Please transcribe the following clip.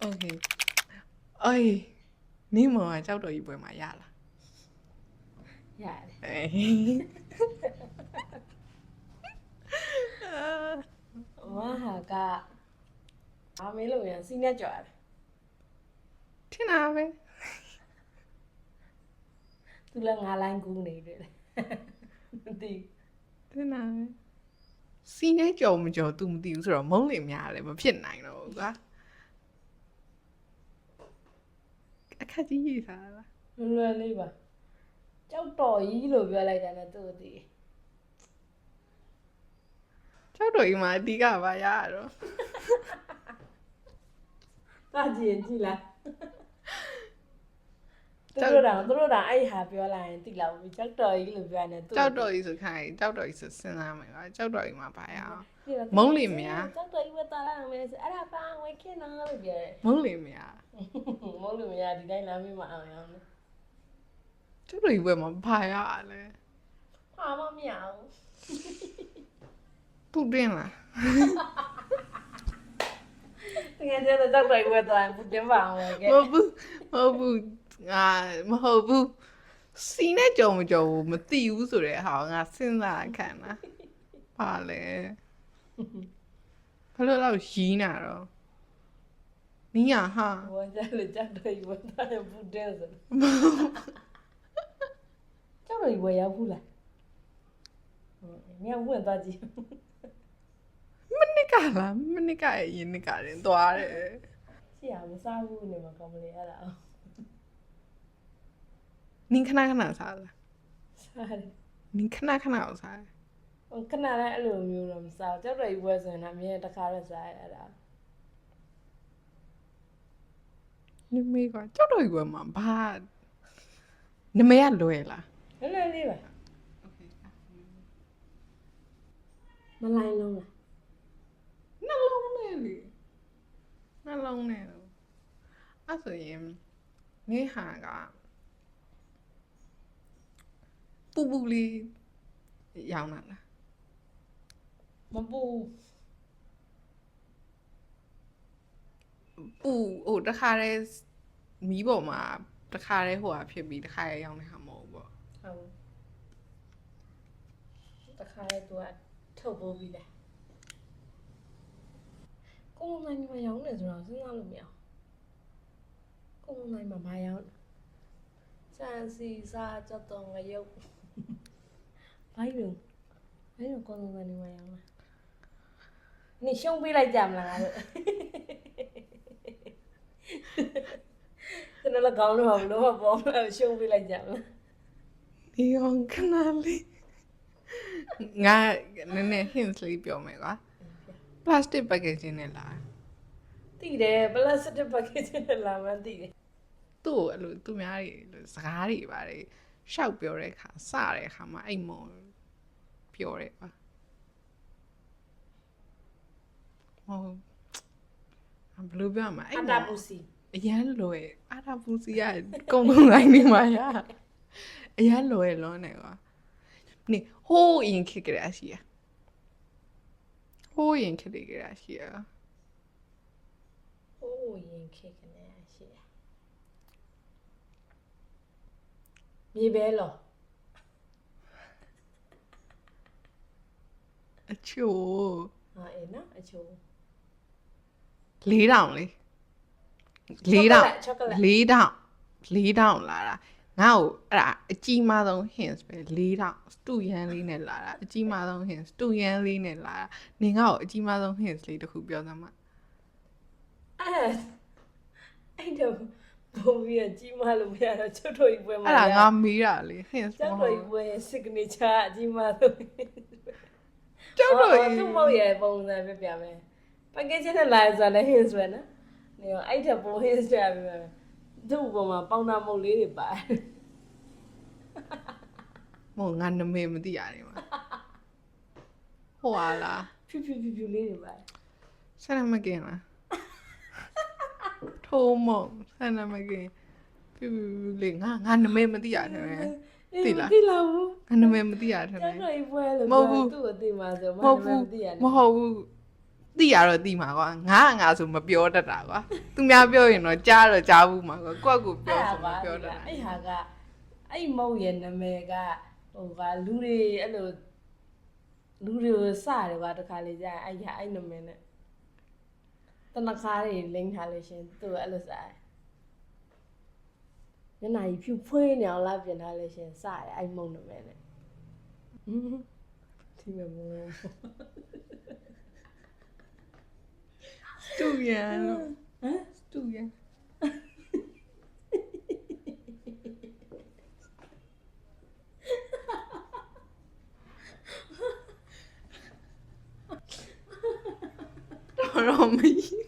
Okay အေးနေမောင်ကကြောက်တော်ကြီးပွဲမှာရလားရတယ်အေးဝါဟာကအားမေးလို့ရစီးနဲ့ကြွားတယ်ထင်တာပဲသူလည်းငါလိုင်းကူးနေတယ်မသိ ထင်တာပဲစီးနေကြော်မကြော် तू မသိဘူးဆိုတော့မုန်းလင်များလည်းမဖြစ်နိုင်တော့ဘူးကွာအခက်ကြီးရေးထားလားလွယ်လေးပါကြောက်တော်ကြီးလို့ပြောလိုက်တယ်နဲ့သူ့အတီးကြောက်တော်ကြီးမှာအတီးကပါရတော့တာကြည့်လားသူတို့တော့အဲ့ဟာပြောလိုက်ရင်တိလောက်ပြီကြောက်တော်ကြီးလို့ပြောနေသူကြောက်တော်ကြီးဆိုခိုင်းကြောက်တော်ကြီးဆိုစဉ်းစားမယ်ကွာကြောက်တော်ကြီးမှာပါရအောင်မုန်းလင်များကြောက်တော်ကြီးပဲတားလိုက်အောင်လေအဲ့ဒါပါဝင်ခင်းတော့လို့ပြောတယ်မုန်းလင်များမုန်းလို့မရဒီတိုင်းလာမိမအောင်ရအောင်လေကြောက်တော်ကြီးပွဲမှာပါရလဲဟာမမရဘူးပူတင်လားတကယ်ကျတော့ကြောက်တော်ကြီးပဲတားရင်ပူတင်ပါအောင်လေမဟုတ်ဘူးမဟုတ်ဘူးစီးနဲ့ကြုံမကြုံမသိဘူးဆိုတဲ့ဟာငါစဉ်းစားခံတာပါလေဘယ်လိုလောက်ရီးနာတော့နီးရဟာဝါကြလေကြောက်တော်ကြီးပဲတားရင်ပူတင်ဆိုကြောက်တော်ကြီးပဲရောက်ဘူးလားညဝင်သွားကြည့်မနစ်ကလားမနစ်ကရဲ့ရင်နစ်ကရင်သွားတယ်ရှိရမစားဘူးနေမှာကောင်းမလေးအဲ့ဒါနင်ခဏစားလားစားတယ်နင်ခဏအောင်စားတယ်ခဏလည်းအဲ့လိုမျိုးတော့မစားကြောက်တော်ကြီးပွဲဆိုရင်အမြဲတခါတော့စားရအဲ့ဒါနင်မေးကွာကြောက်တော်ကြီးပွဲမှာဘာနမေကလွယ်လားလွယ်လေးပါမလိုင်းလုံးလားနှလုံးနဲ့လေနှလုံးနဲ့အဲ့ဆိုရင်နေဟာကပူလေးရောင်းလာလားမပူဟိုတခါတည်းမီးပေါ်မှာတခါတည်းဟိုဟာဖြစ်ပြီးတခါတည်းရောင်းနေတာမဟုတ်ဘူးပေါ့ဟုတ်တခါတည်းသူကထုတ်ပိုးပြီးတယ်ကိုမနိုင်မရောင်းနေဆိုတော့စဉ်းစားလို့မရကိုမနိုင်မမရောင်းစံစီစားကြတော့ငရုတ်ဘိုင်းရုံကိုမနိုင်မရောင်းလားနေရှုံးပေးလိုက်ကြမလားငါတို့ကျွန်တော်လည်းကောင်းလို့မလို့ပေါ့ရှုံးပေးလိုက်ကြမလားဒီအောင်ခဏလေးငါနည်းနည်း hints လေးပြောမယ်ကွာ plastic packaging နဲ့လာသိတယ် plastic packaging နဲ့လာမှသိတယ်သူ့အဲ့လိုသူများတွေစကားတွေပါတယ်ရှောက်ပြောတဲ့အခါစတဲ့အခါမှာအဲ့မုံပြောတယ်ကွာဟုတ်ဘယ်လိုပြောမှာအဲ့အာတာပူစီအရန်လွယ်အာတာပူစီကကုံလိုက်နေမှာရအရန်လွယ်လုံးနေကွာနေဟိုးရင်ခက်ကြရရှိရဟိုးရင်ခက်ကြရရှိရဟိုးရင်ခက်ကနေရှိရမြေပဲလောအချို့ဟာအေးနော်အချို့4000လေ4000လာတာငါ့ကိုအဲ့ဒါအကြီးမားဆုံး hints ပဲ4000စတူရန်လေးနဲ့လာတာအကြီးမားဆုံး hints စတူရန်လေးနဲ့လာတာနင်ငါ့ကိုအကြီးမားဆုံး hints လေးတစ်ခုပြောစမ်းမအဲ့တော့ဘုံကြီးအကြီးမားလို့မရတော့ချွတ်ထွေးပွဲမှာအဲ့ဒါငါမေးတာလေ hints ချွတ်ထွေးပွဲ signature အကြီးမားဆုံးကျောက်တော်သူ့မောက်ရဲ့ပုံစံပြပြမယ် packaging နဲ့လာဆိုလည်း hints ပဲနော်နေအဲ့ထက်ပုံ hints ပြပြမယ်သူ့ပုံမှာပေါင်းတာမုတ်လေးတွေပါတယ်မဟုတ်ငါနမေမသိရတယ်မှာဟိုဟာလားဖြူလေးတွေပါတယ်ဆန္ဒမကင်လားထိုးမုံဆန္ဒမကင်ဖြူလေးငါနမေမသိရတယ်သိလားဘူးငါနမေမသိရတယ်ကျောက်တော်ပွဲလို့သူ့အသိမှာဆိုမဟုတ်ဘူး သိရတော့သိမှာကွာငါဆိုမပြောတတ်တာကွာသူများပြောရင်တော့ကြားတော့ကြားဘူးမှာကွာကိုယ့်ကိုပြောဆိုမပြောတတ်တာ အဲ့ဟာကအဲ့မုတ်ရဲ့နာမည်ကဟိုကလူတွေအဲ့လိုလူတွေကိုစတယ်ကွာတခါလေကြာအဲ့ဟာအဲ့နာမည်နဲ့တနခါတွေလိမ့်ထားလို့ရှင်သူအဲ့လိုစတယ်ညနာကြီးဖြူဖွေးနေအောင်လာပြင်ထားလို့ရှင်စတယ်အဲ့မုတ်နာမည်နဲ့ဒီမမ တူရန်လို့ဟမ်တူရန်တော်တော်မကြီး